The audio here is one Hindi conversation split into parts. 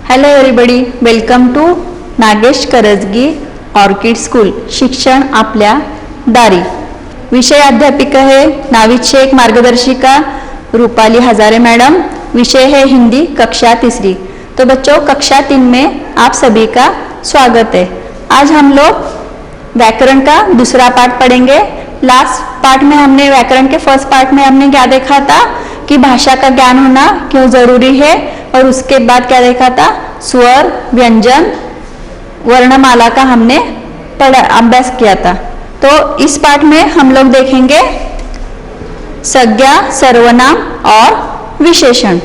Hello everybody, welcome to Nagesh Karajgi Orchid School. शिक्षण आपल्या दारी. विषय अध्यापिका है नाविद शेख, मार्गदर्शिका रूपाली हजारे मैडम. विषय है हिंदी, कक्षा तीसरी. तो बच्चों, कक्षा 3 में आप सभी का स्वागत है. आज हम लोग व्याकरण का दूसरा पार्ट पढ़ेंगे. लास्ट पार्ट में हमने व्याकरण के फर्स्ट पार्ट में हमने क्या देखा था कि भाषा का ज्ञान होना क्यों जरूरी है, और उसके बाद क्या देखा था, स्वर, व्यंजन, वर्णमाला का हमने अभ्यास किया था. तो इस पाठ में हम लोग देखेंगे संज्ञा, सर्वनाम और विशेषण.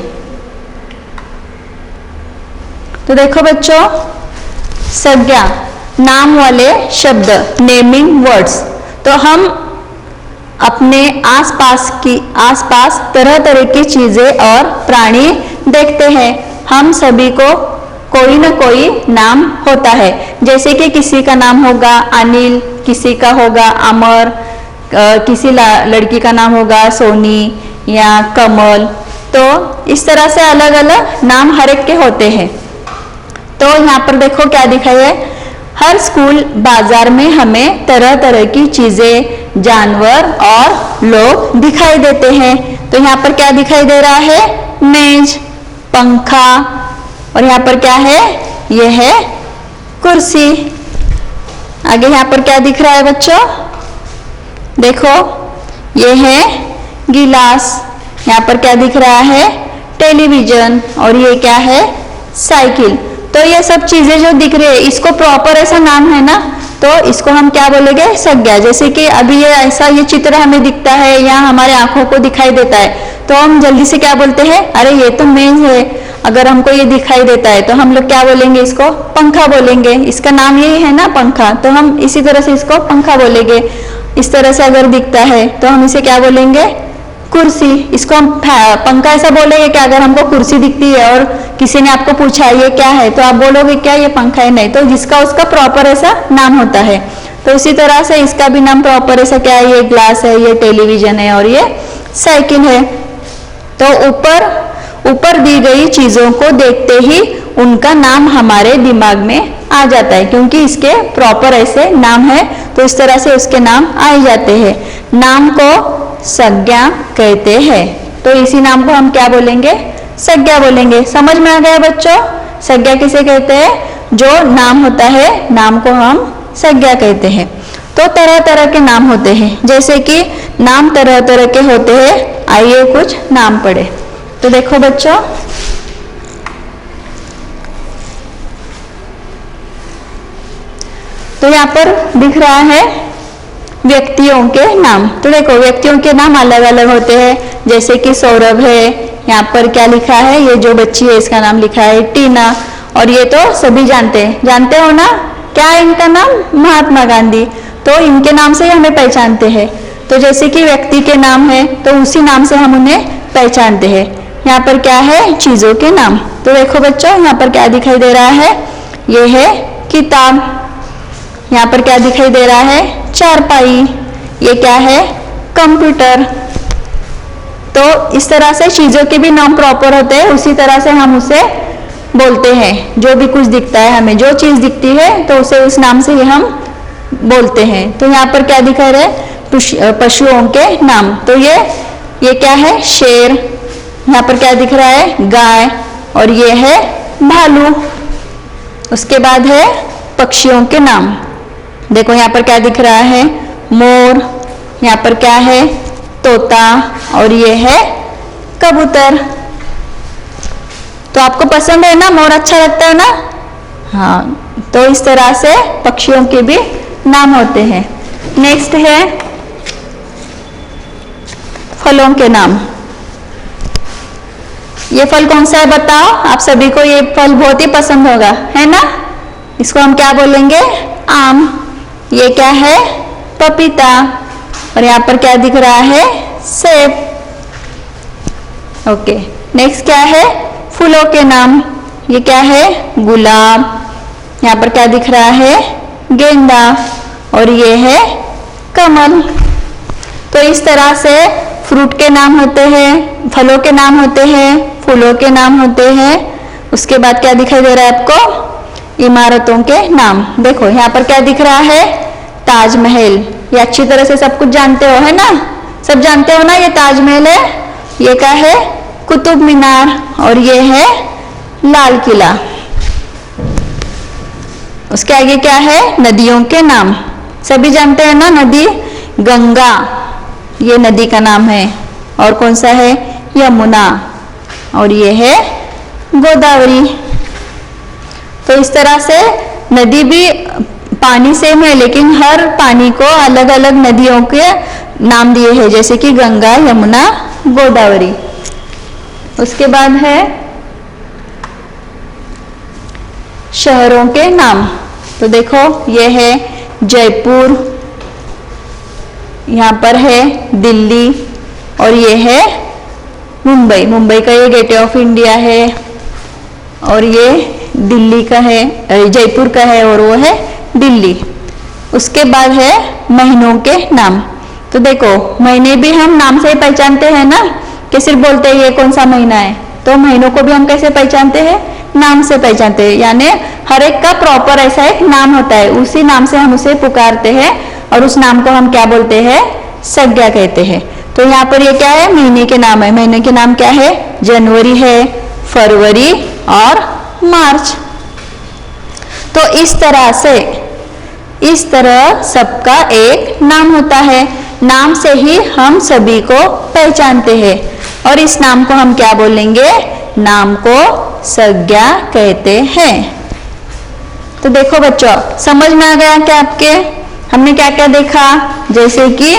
तो देखो बच्चों, संज्ञा नाम वाले शब्द, नेमिंग वर्ड्स. तो हम अपने आसपास तरह तरह की चीजें और प्राणी देखते हैं. हम सभी को कोई न कोई नाम होता है. जैसे कि किसी का नाम होगा अनिल, किसी का होगा अमर, किसी लड़की का नाम होगा सोनी या कमल. तो इस तरह से अलग अलग नाम हर एक के होते हैं. तो यहाँ पर देखो क्या दिखा है, हर स्कूल बाजार में हमें तरह तरह की चीजें, जानवर और लोग दिखाई देते हैं. तो यहाँ पर क्या दिखाई दे रहा है, मेज, पंखा, और यहाँ पर क्या है, यह है कुर्सी. आगे यहाँ पर क्या दिख रहा है बच्चों, देखो यह है गिलास. यहाँ पर क्या दिख रहा है, टेलीविजन, और ये क्या है, साइकिल. तो ये सब चीजें जो दिख रही है, इसको प्रॉपर ऐसा नाम है ना, तो इसको हम क्या बोलेंगे, संज्ञा. जैसे कि अभी ये ऐसा ये चित्र हमें दिखता है या हमारे आंखों को दिखाई देता है, तो हम जल्दी से क्या बोलते हैं, अरे ये तो मेज है. अगर हमको ये दिखाई देता है तो हम लोग क्या बोलेंगे, इसको पंखा बोलेंगे. इसका नाम यही है ना, पंखा. तो हम इसी तरह से इसको पंखा बोलेंगे. इस तरह से अगर दिखता है तो हम इसे क्या बोलेंगे, कुर्सी. इसको हम पंखा ऐसा बोलेंगे कि अगर हमको कुर्सी दिखती है और किसी ने आपको पूछा ये क्या है, तो आप बोलोगे क्या ये पंखा है, नहीं. तो जिसका उसका प्रॉपर ऐसा नाम होता है. तो इसी तरह से इसका भी नाम प्रॉपर ऐसा क्या है, ये ग्लास है, ये टेलीविजन है और ये साइकिल है. तो ऊपर दी गई चीजों को देखते ही उनका नाम हमारे दिमाग में आ जाता है, क्योंकि इसके प्रॉपर ऐसे नाम है. तो इस तरह से उसके नाम आ जाते हैं. नाम को संज्ञा कहते हैं. तो इसी नाम को हम क्या बोलेंगे, संज्ञा बोलेंगे. समझ में आ गया बच्चों, संज्ञा किसे कहते हैं, जो नाम होता है, नाम को हम संज्ञा कहते हैं. तो तरह तरह के नाम होते हैं. जैसे कि नाम तरह तरह के होते हैं, आइए कुछ नाम पढ़े. तो देखो बच्चों, तो यहाँ पर दिख रहा है व्यक्तियों के नाम. तो देखो व्यक्तियों के नाम अलग अलग होते हैं. जैसे कि सौरभ है, यहाँ पर क्या लिखा है, ये जो बच्ची है इसका नाम लिखा है टीना. और ये तो सभी जानते हो ना, क्या है इनका नाम, महात्मा गांधी. तो इनके नाम से हमें पहचानते हैं. तो जैसे कि व्यक्ति के नाम है तो उसी नाम से हम उन्हें पहचानते हैं. यहाँ पर क्या है, चीजों के नाम. तो देखो बच्चों, यहाँ पर क्या दिखाई दे रहा है, ये है किताब. यहाँ पर क्या दिखाई दे रहा है, चारपाई. ये क्या है, कंप्यूटर. तो इस तरह से चीजों के भी नाम प्रॉपर होते हैं. उसी तरह से हम उसे बोलते हैं. जो भी कुछ दिखता है, हमें जो चीज दिखती है तो उसे उस नाम से ही हम बोलते हैं. तो यहाँ पर क्या दिखा रहे, पशुओं के नाम. तो ये क्या है, शेर. यहाँ पर क्या दिख रहा है, गाय. और ये है भालू. उसके बाद है पक्षियों के नाम. देखो यहाँ पर क्या दिख रहा है, मोर. यहाँ पर क्या है, तोता. और ये है कबूतर. तो आपको पसंद है ना, मोर अच्छा लगता है ना, हाँ. तो इस तरह से पक्षियों के भी नाम होते हैं. नेक्स्ट है फलों के नाम. ये फल कौन सा है बताओ, आप सभी को ये फल बहुत ही पसंद होगा, है ना. इसको हम क्या बोलेंगे, आम. ये क्या है, पपीता. और यहाँ पर क्या दिख रहा है, सेब. ओके. नेक्स्ट क्या है, फूलों के नाम. ये क्या है, गुलाब. यहाँ पर क्या दिख रहा है, गेंदा. और ये है कमल. तो इस तरह से फ्रूट के नाम होते हैं, फलों के नाम होते हैं, फूलों के नाम होते हैं, उसके बाद क्या दिखाई दे रहा है आपको? इमारतों के नाम। देखो यहाँ पर क्या दिख रहा है? ताजमहल। ये अच्छी तरह से सब कुछ जानते हो, है ना? सब जानते हो ना, ये ताजमहल है। ये क्या है? कुतुब मीनार। और ये है लाल किला। उसके आगे क्या है? नदियों के नाम। सभी जानते हैं ना, नदी गंगा, ये नदी का नाम है। और कौन सा है? यमुना। और ये है गोदावरी। तो इस तरह से नदी भी पानी सेम है, लेकिन हर पानी को अलग अलग नदियों के नाम दिए हैं, जैसे कि गंगा, यमुना, गोदावरी। उसके बाद है शहरों के नाम। तो देखो ये है जयपुर, यहाँ पर है दिल्ली, और ये है मुंबई। मुंबई का ये गेटवे ऑफ इंडिया है, और ये दिल्ली का है, जयपुर का है, और वो है दिल्ली। उसके बाद है महीनों के नाम। तो देखो महीने भी हम नाम से ही पहचानते हैं ना, कि सिर्फ बोलते हैं ये कौन सा महीना है। तो महीनों को भी हम कैसे पहचानते हैं? नाम से पहचानते हैं। यानी हर एक का प्रॉपर ऐसा एक नाम होता है, उसी नाम से हम उसे पुकारते हैं, और उस नाम को हम क्या बोलते हैं? संज्ञा कहते हैं। तो यहाँ पर ये क्या है? महीने के नाम है। महीने के नाम क्या है? जनवरी है, फरवरी और मार्च। तो इस तरह सबका एक नाम होता है। नाम से ही हम सभी को पहचानते हैं, और इस नाम को हम क्या बोलेंगे? नाम को संज्ञा कहते हैं। तो देखो बच्चों, समझ में आ गया क्या आपके? हमने क्या क्या देखा? जैसे कि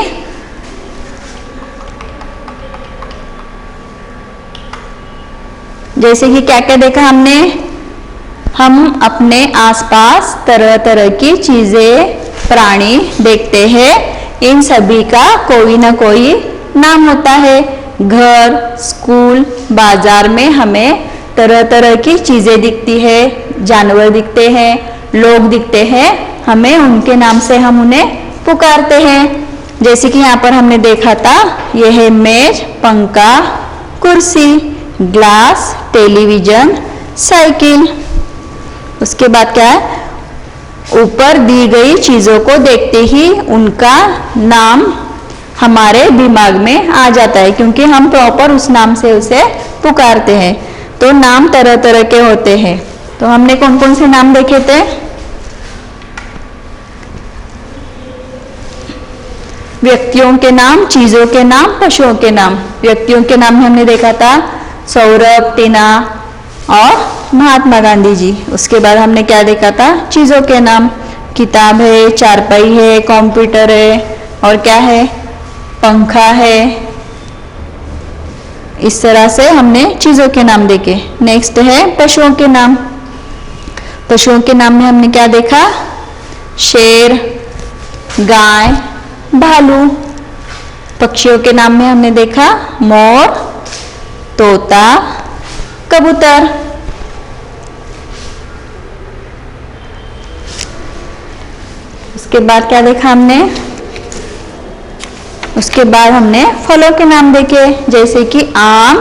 क्या क्या देखा हमने? हम अपने आसपास तरह तरह की चीजें, प्राणी देखते हैं। इन सभी का कोई ना कोई नाम होता है। घर, स्कूल, बाजार में हमें तरह तरह की चीजें दिखती है, जानवर दिखते हैं, लोग दिखते हैं। हमें उनके नाम से हम उन्हें पुकारते हैं। जैसे कि यहाँ पर हमने देखा था, यह है मेज, पंखा, कुर्सी, ग्लास, टेलीविजन, साइकिल। उसके बाद क्या है? ऊपर दी गई चीजों को देखते ही उनका नाम हमारे दिमाग में आ जाता है, क्योंकि हम प्रॉपर उस नाम से उसे पुकारते हैं। तो नाम तरह तरह के होते हैं। तो हमने कौन कौन से नाम देखे थे? व्यक्तियों के नाम, चीजों के नाम, पशुओं के नाम। व्यक्तियों के नाम में हमने देखा था सौरभ, टीना और महात्मा गांधी जी। उसके बाद हमने क्या देखा था? चीजों के नाम, किताब है, चारपाई है, कंप्यूटर है, और क्या है? पंखा है। इस तरह से हमने चीजों के नाम देखे। नेक्स्ट है पशुओं के नाम। पशुओं के नाम में हमने क्या देखा? शेर, गाय, भालू। पक्षियों के नाम में हमने देखा मोर, तोता, कबूतर। उसके बाद क्या देखा हमने? उसके बाद हमने फलों के नाम देखे, जैसे कि आम,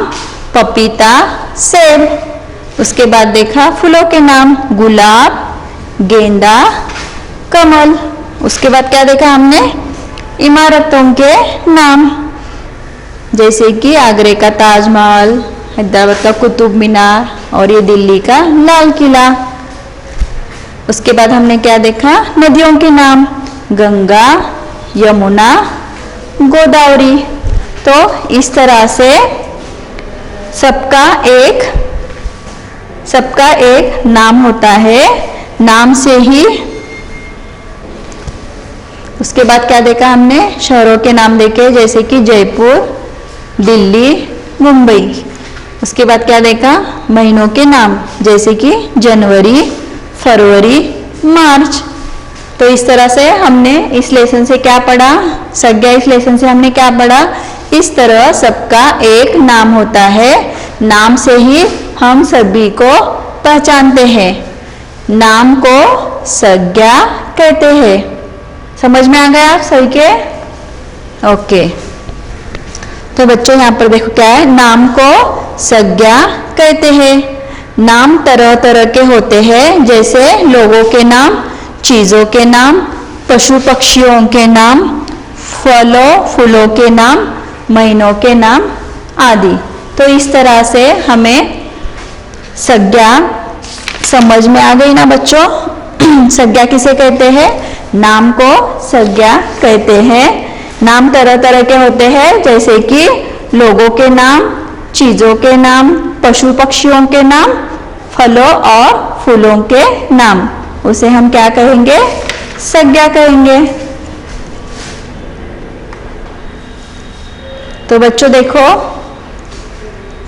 पपीता, सेब। उसके बाद देखा फूलों के नाम, गुलाब, गेंदा, कमल। उसके बाद क्या देखा हमने? इमारतों के नाम, जैसे कि आगरे का ताजमहल, हैदराबाद का कुतुब मीनार, और ये दिल्ली का लाल किला। उसके बाद हमने क्या देखा? नदियों के नाम, गंगा, यमुना, गोदावरी। तो इस तरह से सबका एक नाम होता है। नाम से ही। उसके बाद क्या देखा हमने? शहरों के नाम देखे, जैसे कि जयपुर, दिल्ली, मुंबई। उसके बाद क्या देखा? महीनों के नाम, जैसे कि जनवरी, फरवरी, मार्च। तो इस तरह से हमने इस लेसन से क्या पढ़ा? संज्ञा। इस लेसन से हमने क्या पढ़ा? इस तरह सबका एक नाम होता है। नाम से ही हम सभी को पहचानते हैं। नाम को संज्ञा कहते हैं। समझ में आ गया आप सही के? ओके। तो बच्चों यहाँ पर देखो क्या है? नाम को संज्ञा कहते हैं। नाम तरह तरह के होते हैं, जैसे लोगों के नाम, चीज़ों के नाम, पशु पक्षियों के नाम, फलों फूलों के नाम, महीनों के नाम आदि। तो इस तरह से हमें संज्ञा समझ में आ गई ना बच्चों। संज्ञा किसे कहते हैं? नाम को संज्ञा कहते हैं। नाम तरह तरह के होते हैं, जैसे कि लोगों के नाम, चीज़ों के नाम, पशु पक्षियों के नाम, फलों और फूलों के नाम। उसे हम क्या कहेंगे? संज्ञा कहेंगे। तो बच्चों देखो,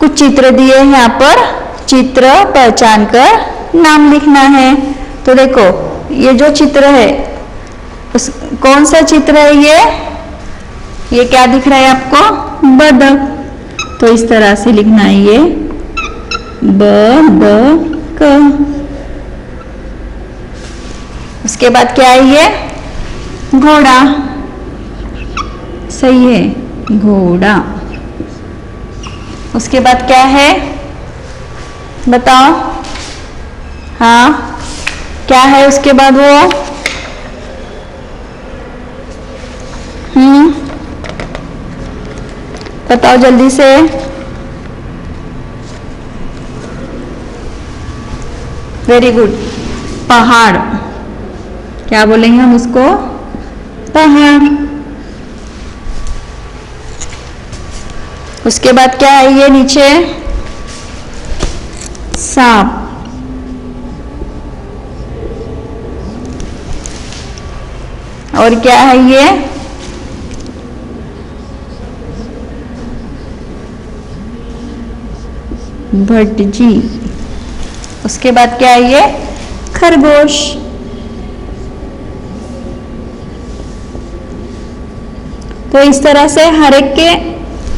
कुछ चित्र दिए हैं यहाँ पर, चित्र पहचान कर नाम लिखना है। तो देखो ये जो चित्र है कौन सा चित्र है? ये क्या दिख रहा है आपको? बतख। तो इस तरह से लिखना है, ये बतख। उसके बाद क्या है? ये घोड़ा। सही है, घोड़ा। उसके बाद क्या है बताओ? हाँ क्या है उसके बाद? वो बताओ जल्दी से। वेरी गुड, पहाड़। क्या बोलेंगे हम उसको? पहाड़। उसके बाद क्या है? ये नीचे सांप। और क्या है? ये भटजी। उसके बाद क्या है? ये खरगोश। तो इस तरह से हर एक के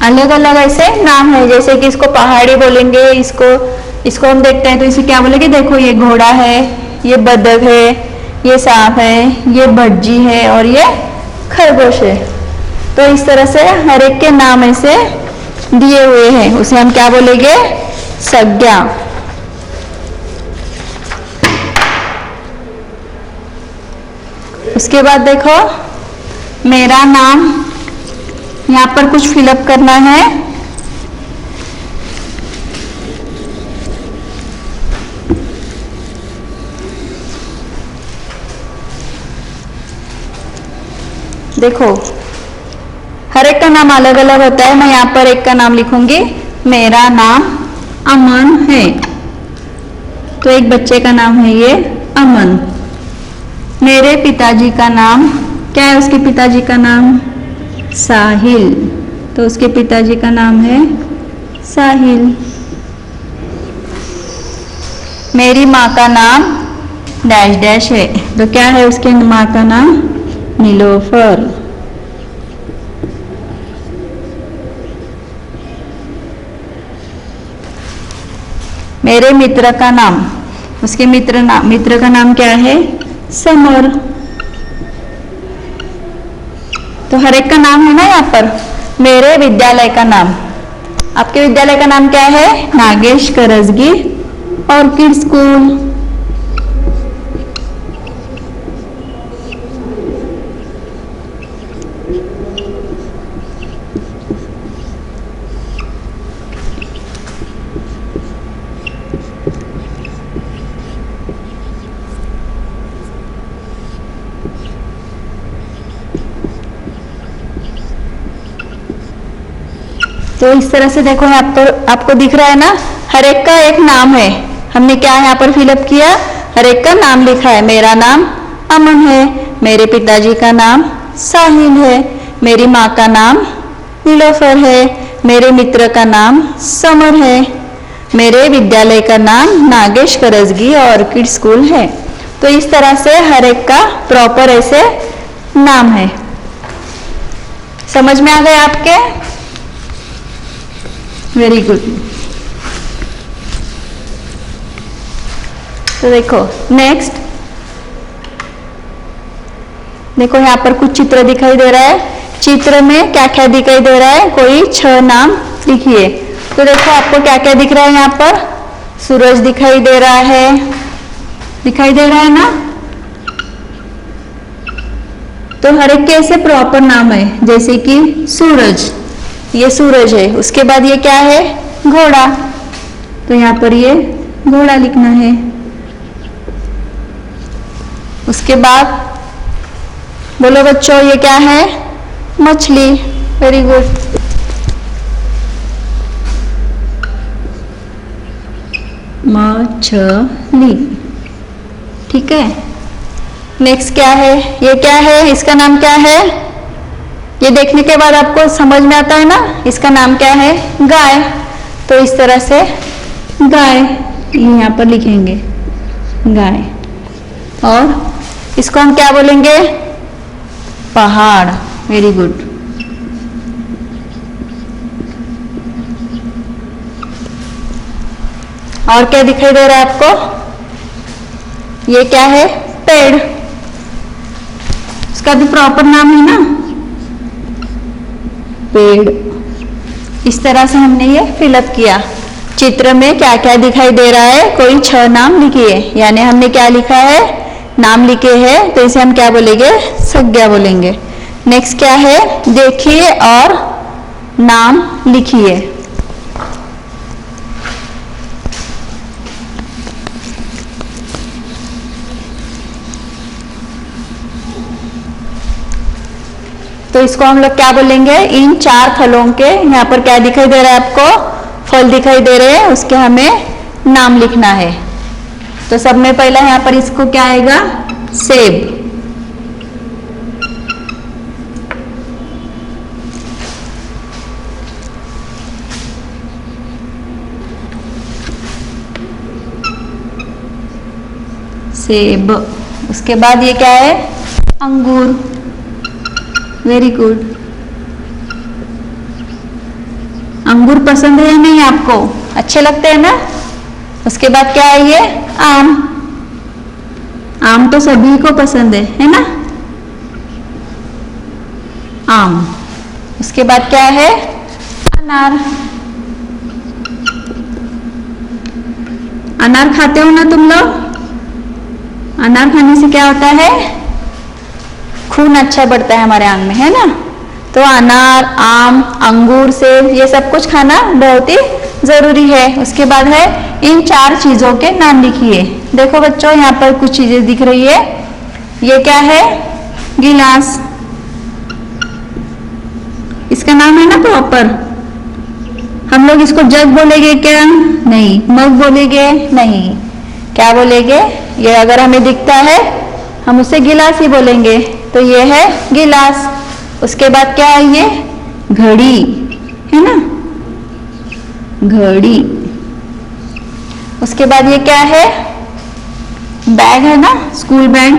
अलग अलग ऐसे नाम है, जैसे कि इसको पहाड़ी बोलेंगे, इसको हम देखते हैं तो इसे क्या बोलेंगे? देखो ये घोड़ा है, ये बतख है, ये सांप है, ये भटजी है और ये खरगोश है। तो इस तरह से हर एक के नाम ऐसे दिए हुए हैं, उसे हम क्या बोलेंगे? संज्ञा। उसके बाद देखो, मेरा नाम, यहाँ पर कुछ फिलअप करना है। देखो हर एक का नाम अलग अलग होता है। मैं यहाँ पर एक का नाम लिखूंगी। मेरा नाम अमन है। तो एक बच्चे का नाम है ये अमन। मेरे पिताजी का नाम क्या है? उसके पिताजी का नाम साहिल। तो उसके पिताजी का नाम है साहिल। मेरी माँ का नाम डैश डैश है। तो क्या है उसके माँ का नाम? नीलोफर। मेरे मित्र का नाम, उसके मित्र का नाम क्या है? समर। तो हर एक का नाम है ना यहाँ पर। मेरे विद्यालय का नाम, आपके विद्यालय का नाम क्या है? Nagesh Karasgi Orchid School. तो इस तरह से देखो यहाँ पर आपको दिख रहा है ना, हर एक का एक नाम है। हमने क्या यहाँ पर फिलअप किया? हर एक का नाम लिखा है। मेरा नाम अमन है, मेरे पिताजी का नाम साहिल है, मेरी माँ का नाम नीलोफर है, मेरे मित्र का नाम समर है, मेरे विद्यालय का नाम नागेश करसगी ऑर्किड स्कूल है। तो इस तरह से हर एक का प्रॉपर ऐसे नाम है। समझ में आ गए आपके? Very good. तो देखो नेक्स्ट, देखो यहाँ पर कुछ चित्र दिखाई दे रहा है। चित्र में क्या क्या दिखाई दे रहा है? कोई 6 नाम लिखिए। तो देखो आपको क्या क्या दिख रहा है यहाँ पर? सूरज दिखाई दे रहा है, दिखाई दे रहा है ना। तो हर एक के ऐसे प्रॉपर नाम है, जैसे कि सूरज, ये सूरज है। उसके बाद ये क्या है, घोड़ा, तो यहाँ पर ये घोड़ा लिखना है। उसके बाद बोलो बच्चों, ये क्या है, मछली। Very good. मछली, ठीक है। नेक्स्ट क्या है, ये क्या है, इसका नाम क्या है। ये देखने के बाद आपको समझ में आता है ना, इसका नाम क्या है, गाय। तो इस तरह से गाय यहाँ पर लिखेंगे, गाय। और इसको हम क्या बोलेंगे, पहाड़। Very good. और क्या दिखाई दे रहा है आपको, ये क्या है, पेड़। इसका भी प्रॉपर नाम है ना, पेड़। इस तरह से हमने ये फिलअप किया। चित्र में क्या क्या दिखाई दे रहा है, कोई 6 नाम लिखिए, यानी हमने क्या लिखा है, नाम लिखे हैं, तो इसे हम क्या बोलेंगे, संज्ञा बोलेंगे। नेक्स्ट क्या है, देखिए और नाम लिखिए। तो इसको हम लोग क्या बोलेंगे, इन 4 फलों के, यहाँ पर क्या दिखाई दे रहा है आपको, फल दिखाई दे रहे हैं, उसके हमें नाम लिखना है। तो सब में पहला यहाँ पर इसको क्या आएगा, सेब। सेब। उसके बाद ये क्या है, अंगूर। Very good. अंगूर पसंद है या नहीं आपको, अच्छे लगते हैं ना। उसके बाद क्या है, ये आम। आम तो सभी को पसंद है ना, आम। उसके बाद क्या है, अनार। अनार खाते हो ना तुम लोग। अनार खाने से क्या होता है, खून अच्छा बढ़ता है हमारे आंग में, है ना। तो अनार, आम, अंगूर, सेब, ये सब कुछ खाना बहुत ही जरूरी है। उसके बाद है, इन 4 चीजों के नाम लिखिए। देखो बच्चों, यहाँ पर कुछ चीजें दिख रही है। ये क्या है, गिलास। इसका नाम है ना प्रॉपर। हम लोग इसको जग बोलेंगे क्या, नहीं। मग बोलेंगे, नहीं। क्या बोलेंगे, ये अगर हमें दिखता है हम उसे गिलास ही बोलेंगे। तो ये है गिलास। उसके बाद क्या है, ये घड़ी, है ना, घड़ी। उसके बाद ये क्या है, बैग, है ना, स्कूल बैग,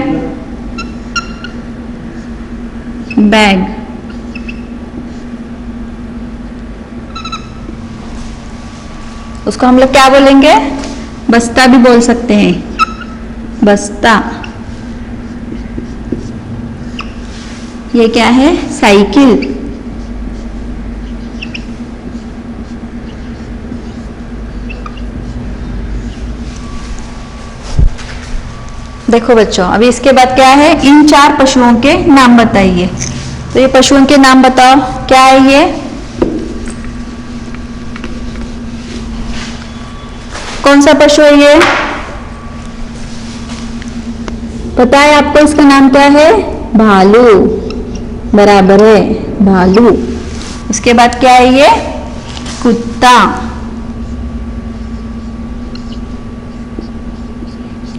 बैग। उसको हम लोग क्या बोलेंगे, बस्ता भी बोल सकते हैं, बस्ता। ये क्या है, साइकिल। देखो बच्चों, अभी इसके बाद क्या है, इन 4 पशुओं के नाम बताइए। तो ये पशुओं के नाम बताओ, क्या है ये, कौन सा पशु है ये, पता है आपको इसका नाम क्या है, भालू। बराबर है, भालू। उसके बाद क्या है ये, कुत्ता।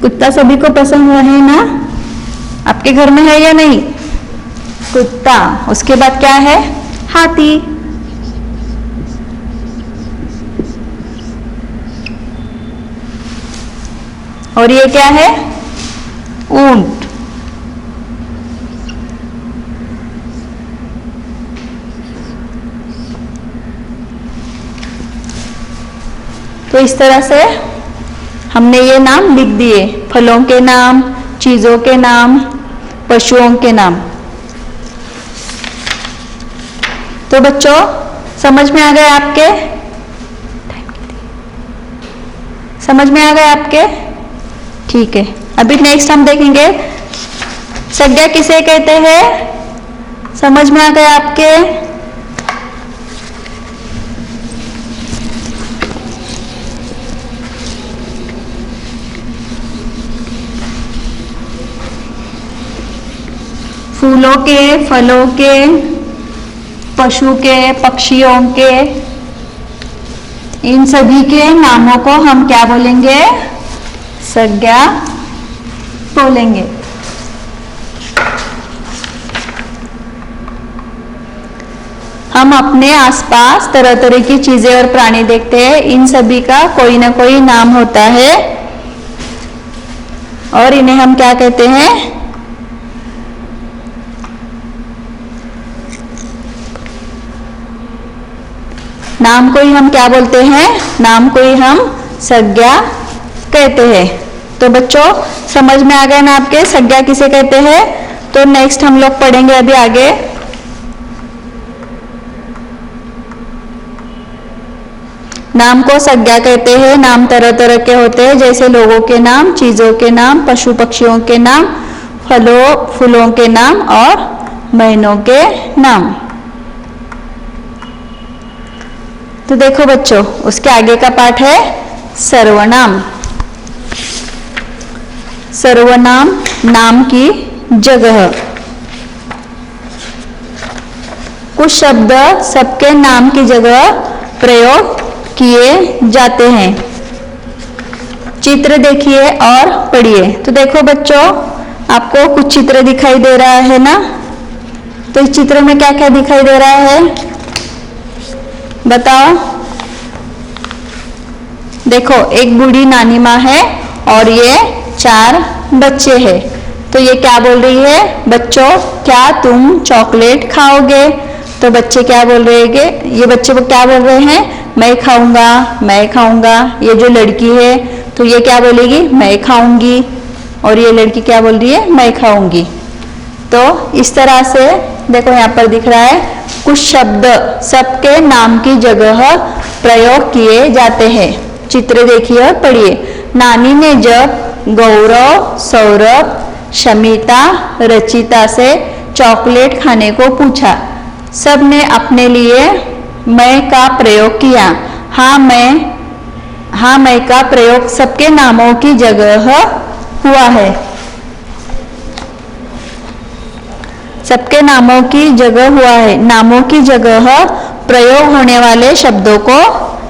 कुत्ता सभी को पसंद है ना, आपके घर में है या नहीं, कुत्ता। उसके बाद क्या है, हाथी। और ये क्या है, ऊंट। तो इस तरह से हमने ये नाम लिख दिए, फलों के नाम, चीजों के नाम, पशुओं के नाम। तो बच्चों समझ में आ गए आपके, समझ में आ गए आपके? ठीक है, अभी नेक्स्ट हम देखेंगे संज्ञा किसे कहते हैं। समझ में आ गए आपके? फूलों के, फलों के, पशु के, पक्षियों के, इन सभी के नामों को हम क्या बोलेंगे? संज्ञा बोलेंगे। हम अपने आसपास तरह तरह की चीजें और प्राणी देखते हैं, इन सभी का कोई ना कोई नाम होता है और इन्हें हम क्या कहते हैं? नाम को ही हम क्या बोलते हैं? नाम को ही हम संज्ञा कहते हैं। तो बच्चों समझ में आ गया ना आपके संज्ञा किसे कहते हैं? तो नेक्स्ट हम लोग पढ़ेंगे अभी आगे। नाम को संज्ञा कहते हैं। नाम तरह तरह के होते हैं, जैसे लोगों के नाम, चीजों के नाम, पशु पक्षियों के नाम, फलों फूलों के नाम और महीनों के नाम। तो देखो बच्चों, उसके आगे का पाठ है सर्वनाम। सर्वनाम नाम की जगह। कुछ शब्द सबके नाम की जगह प्रयोग किए जाते हैं। चित्र देखिए और पढ़िए। तो देखो बच्चों, आपको कुछ चित्र दिखाई दे रहा है ना? तो इस चित्र में क्या क्या दिखाई दे रहा है बताओ? देखो, एक बूढ़ी नानी माँ है और ये 4 बच्चे हैं। तो ये क्या बोल रही है? बच्चों क्या तुम चॉकलेट खाओगे? तो बच्चे क्या बोल रहे हैं? ये बच्चे वो क्या बोल रहे हैं? मैं खाऊंगा, मैं खाऊंगा। ये जो लड़की है तो ये क्या बोलेगी? मैं खाऊंगी। और ये लड़की क्या बोल रही है? मैं खाऊंगी। तो इस तरह से देखो यहाँ पर दिख रहा है, कुछ शब्द सबके नाम की जगह प्रयोग किए जाते हैं। चित्र देखिए और पढ़िए। नानी ने जब गौरव, सौरभ, शमिता, रचिता से चॉकलेट खाने को पूछा, सबने अपने लिए मैं का प्रयोग किया। हाँ मैं का प्रयोग सबके नामों की जगह हुआ है। सबके नामों की जगह हुआ है। नामों की जगह प्रयोग होने वाले शब्दों को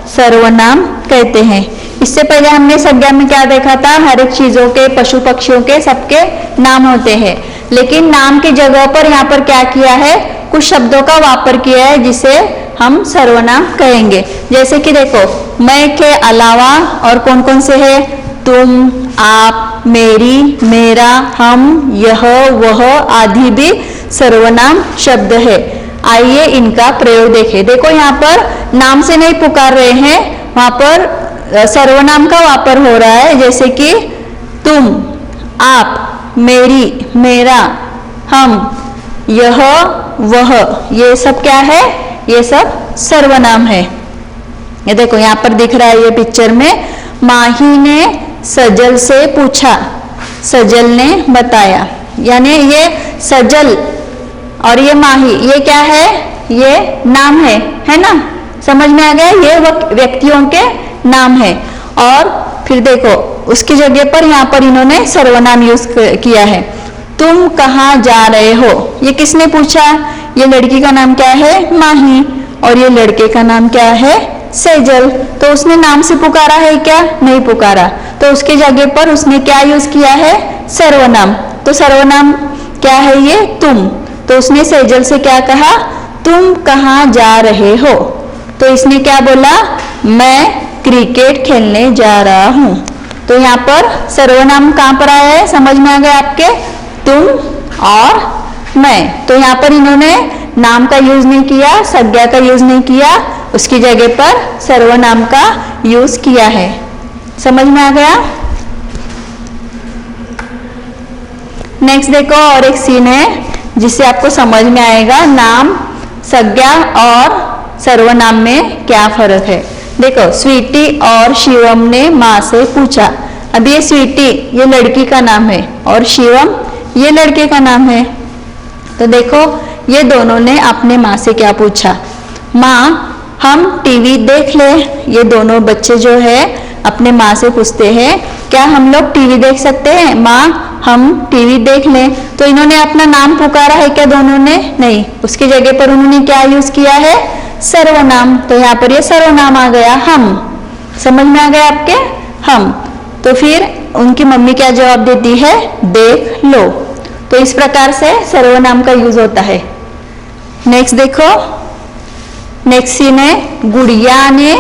सर्वनाम कहते हैं। इससे पहले हमने संज्ञा में क्या देखा था? हर एक चीजों के, पशु पक्षियों के सबके नाम होते हैं। लेकिन नाम की जगह पर यहाँ पर क्या किया है? कुछ शब्दों का वापर किया है जिसे हम सर्वनाम कहेंगे। जैसे कि देखो, मैं के अलावा और कौन कौन से है? तुम, आप, मेरी, मेरा, हम, यह, वह आदि भी सर्वनाम शब्द है। आइए इनका प्रयोग देखें। देखो यहाँ पर नाम से नहीं पुकार रहे हैं, वहां पर सर्वनाम का वापर हो रहा है। जैसे कि तुम, आप, मेरी, मेरा, हम, यह, वह, ये सब क्या है? ये सब सर्वनाम है। ये देखो यहाँ पर दिख रहा है ये पिक्चर में, माही ने सजल से पूछा, सजल ने बताया। यानी ये सजल और ये माही, ये क्या है? ये नाम है ना? समझ में आ गया? ये व्यक्तियों के नाम है। और फिर देखो उसकी जगह पर यहाँ पर इन्होंने सर्वनाम यूज किया है। तुम कहाँ जा रहे हो? ये किसने पूछा? ये लड़की का नाम क्या है? माही। और ये लड़के का नाम क्या है? सेजल। तो उसने नाम से पुकारा है क्या? नहीं पुकारा। तो उसकी जगह पर उसने क्या यूज किया है? सर्वनाम। तो सर्वनाम क्या है? ये तुम। तो उसने सेजल से क्या कहा? तुम कहाँ जा रहे हो? तो इसने क्या बोला? मैं क्रिकेट खेलने जा रहा हूँ। तो यहाँ पर सर्वनाम कहाँ पर आया है? समझ में आ गया आपके? तुम और मैं। तो यहाँ पर इन्होंने नाम का यूज नहीं किया, संज्ञा का यूज नहीं किया, उसकी जगह पर सर्वनाम का यूज किया है। समझ में आ गया? नेक्स्ट देखो, और एक सीन है जिससे आपको समझ में आएगा नाम, संज्ञा और सर्वनाम में क्या फर्क है। देखो, स्वीटी और शिवम ने माँ से पूछा। अब ये स्वीटी ये लड़की का नाम है और शिवम ये लड़के का नाम है। तो देखो ये दोनों ने अपने माँ से क्या पूछा, माँ हम टीवी देख ले। ये दोनों बच्चे जो है अपने माँ से पूछते हैं क्या हम लोग टीवी देख सकते हैं, माँ हम टीवी देख लें। तो इन्होंने अपना नाम पुकारा है क्या दोनों ने? नहीं, उसकी जगह पर उन्होंने क्या यूज किया है, सर्वनाम। तो यहाँ पर ये सर्वनाम आ गया हम। समझ में आ गया आपके, हम। तो फिर उनकी मम्मी क्या जवाब देती है, देख लो। तो इस प्रकार से सर्वनाम का यूज होता है। नेक्स्ट देखो, नेक्स्ट सीन है, गुड़िया ने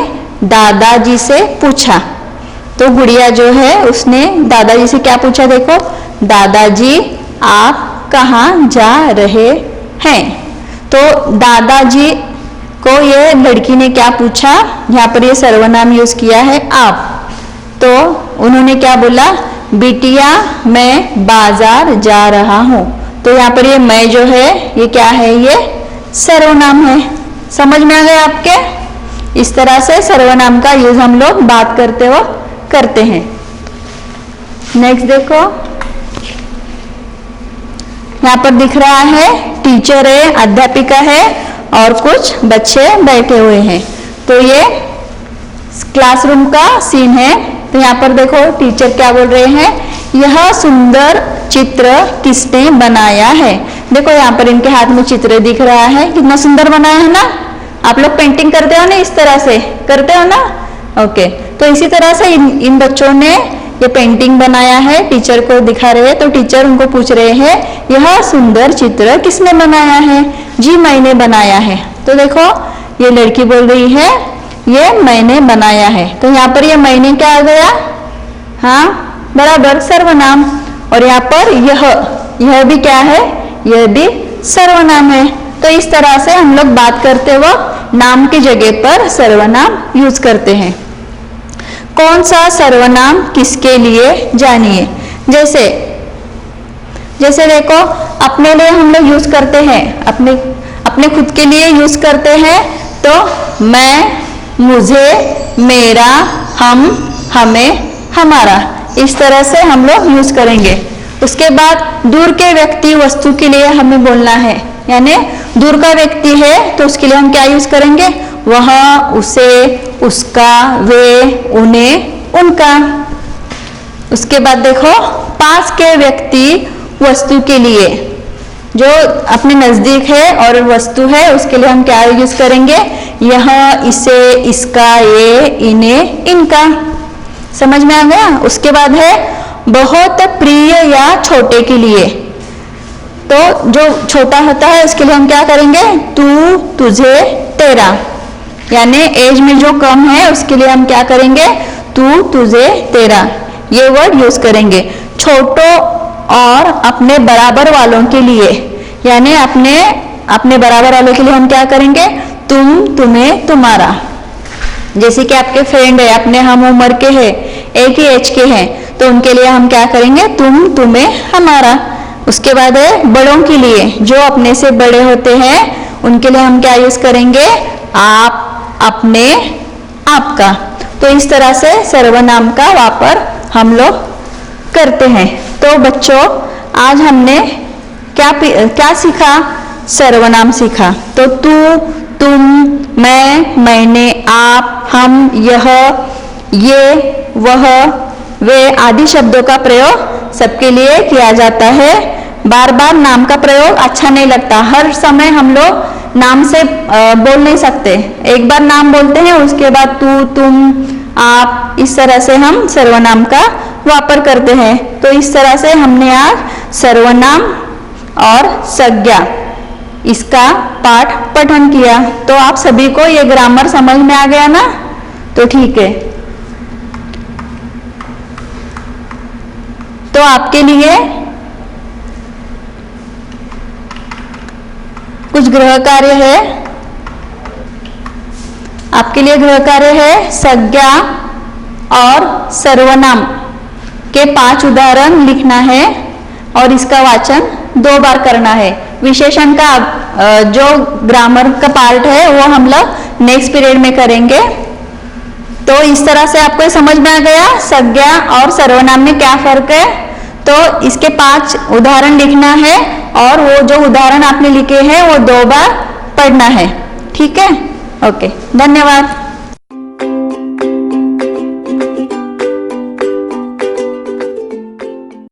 दादाजी से पूछा। तो गुड़िया जो है उसने दादाजी से क्या पूछा, देखो, दादाजी आप कहाँ जा रहे हैं। तो दादाजी को ये लड़की ने क्या पूछा, यहाँ पर ये सर्वनाम यूज किया है आप। तो उन्होंने क्या बोला, बिटिया मैं बाजार जा रहा हूँ। तो यहाँ पर ये मैं जो है ये क्या है, ये सर्वनाम है। समझ में आ गया आपके। इस तरह से सर्वनाम का यूज हम लोग बात करते हो करते हैं। नेक्स्ट देखो, यहाँ पर दिख रहा है टीचर है, अध्यापिका है और कुछ बच्चे बैठे हुए हैं। तो ये क्लासरूम का सीन है। तो यहाँ पर देखो टीचर क्या बोल रहे हैं, यह सुंदर चित्र किसने बनाया है। देखो यहाँ पर इनके हाथ में चित्र दिख रहा है, कितना सुंदर बनाया है ना। आप लोग पेंटिंग करते हो ना, इस तरह से करते हो ना, ओके। तो इसी तरह से इन बच्चों ने ये पेंटिंग बनाया है, टीचर को दिखा रहे हैं। तो टीचर उनको पूछ रहे हैं यह सुंदर चित्र किसने बनाया है, जी मैंने बनाया है। तो देखो ये लड़की बोल रही है ये मैंने बनाया है। तो यहाँ पर ये मैंने क्या आ गया, हाँ बराबर सर्वनाम। और यहाँ पर यह भी क्या है, यह भी सर्वनाम है। तो इस तरह से हम लोग बात करते वक्त नाम की जगह पर सर्वनाम यूज करते हैं। कौन सा सर्वनाम किसके लिए जानिए। जैसे जैसे देखो अपने लिए हम लोग यूज करते हैं, अपने खुद के लिए यूज करते हैं। तो मैं, मुझे, मेरा, हम, हमें, हमारा, इस तरह से हम लोग यूज करेंगे। उसके बाद दूर के व्यक्ति वस्तु के लिए हमें बोलना है, यानी दूर का व्यक्ति है तो उसके लिए हम क्या यूज करेंगे, वह, उसे, उसका, वे, उन्हें, उनका। उसके बाद देखो पास के व्यक्ति वस्तु के लिए, जो अपने नजदीक है और वस्तु है उसके लिए हम क्या यूज करेंगे, यह, इसे, इसका, ये, इन्हें, इनका। समझ में आ गया। उसके बाद है बहुत प्रिय या छोटे के लिए। तो जो छोटा होता है उसके लिए हम क्या करेंगे, तू, तुझे, तेरा, यानी एज में जो कम है उसके लिए हम क्या करेंगे, तू, तुझे, तेरा, ये वर्ड यूज करेंगे। छोटों और अपने बराबर वालों के लिए, यानी अपने बराबर वालों के लिए हम क्या करेंगे, तुम, तुम्हें, तुम्हारा। जैसे कि आपके फ्रेंड है, अपने हम उम्र के हैं, एक ही एज के हैं, तो उनके लिए हम क्या करेंगे, तुम, तुम्हें, हमारा। उसके बाद है बड़ों के लिए, जो अपने से बड़े होते हैं उनके लिए हम क्या यूज करेंगे, आप, अपने, आपका। तो इस तरह से सर्वनाम का वापर हम लोग करते हैं। तो बच्चों आज हमने क्या सीखा, सर्वनाम सीखा। तो तू, तुम, मैं, मैंने, आप, हम, यह, ये, वह, वे आदि शब्दों का प्रयोग सबके लिए किया जाता है। बार बार नाम का प्रयोग अच्छा नहीं लगता, हर समय हम लोग नाम से बोल नहीं सकते। एक बार नाम बोलते हैं उसके बाद तू, तुम, आप, इस तरह से हम सर्वनाम का वापर करते हैं। तो इस तरह से हमने आज सर्वनाम और संज्ञा इसका पाठ पठन किया। तो आप सभी को ये ग्रामर समझ में आ गया ना, तो ठीक है। तो आपके लिए कुछ गृह कार्य है, आपके लिए गृह कार्य है संज्ञा और सर्वनाम के 5 उदाहरण लिखना है और इसका वाचन 2 बार करना है। विशेषण का जो ग्रामर का पार्ट है वो हम लोग नेक्स्ट पीरियड में करेंगे। तो इस तरह से आपको समझ में आ गया संज्ञा और सर्वनाम में क्या फर्क है। तो इसके 5 उदाहरण लिखना है और वो जो उदाहरण आपने लिखे हैं वो 2 बार पढ़ना है। ठीक है, ओके, धन्यवाद।